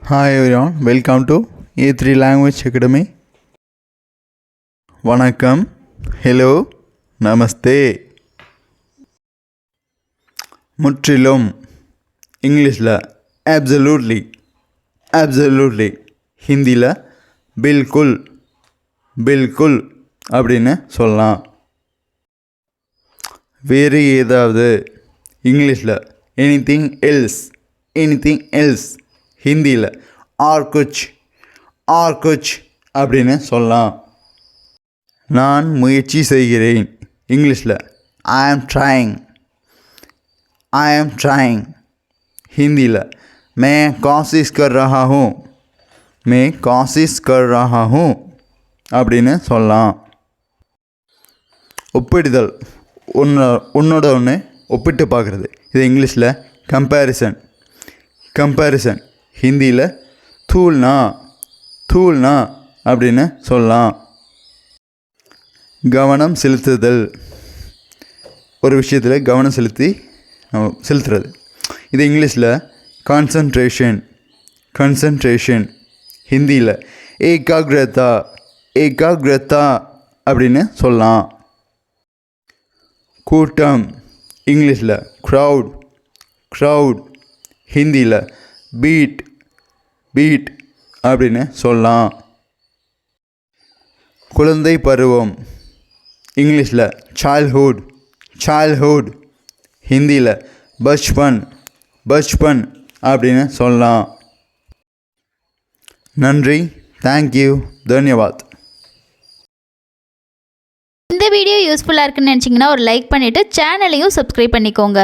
Hi everyone, welcome to A3 Language Academy. வணக்கம், hello, நமஸ்தே. முற்றிலும் இங்கிலீஷில் absolutely, absolutely. ஹிந்தியில் பில்குல், பில்குல் அப்படின்னு சொல்லலாம். வேறு ஏதாவது இங்கிலீஷில் எனிதிங் எல்ஸ், எனிதிங் எல்ஸ். ஹிந்தியில் ஆர் குச் அப்படின்னு சொல்லலாம். நான் முயற்சி செய்கிறேன் இங்கிலீஷில் ஐ ஆம் ட்ரைங். ஹிந்தியில் மே கோசிஸ் கர் ரஹா ஹூம் அப்படின்னு சொல்லலாம். ஒப்பிடுதல், ஒன்னோட ஒன்று ஒப்பிட்டு பார்க்குறது. இது இங்கிலீஷில் கம்பேரிசன். ஹிந்தியில் தூள்னா அப்படின்னு சொல்லலாம். கவனம் செலுத்துதல், ஒரு விஷயத்தில் கவனம் செலுத்துறது. இது இங்கிலீஷில் கான்சன்ட்ரேஷன். ஹிந்தியில் ஏகாக்ரதா அப்படின்னு சொல்லலாம். கூட்டம், இங்கிலீஷில் க்ரௌட். ஹிந்தியில் பீட் அப்படின்னு சொல்லலாம். குழந்தை பருவம், இங்கிலீஷில் சைல்ட்ஹுட். ஹிந்தியில் பச்பன் அப்படின்னு சொல்லலாம். நன்றி, தேங்க்யூ, தன்யவாத். இந்த வீடியோ யூஸ்ஃபுல்லாக இருக்குன்னு நினச்சிங்கன்னா ஒரு லைக் பண்ணிவிட்டு சேனலையும் சப்ஸ்கிரைப் பண்ணிக்கோங்க.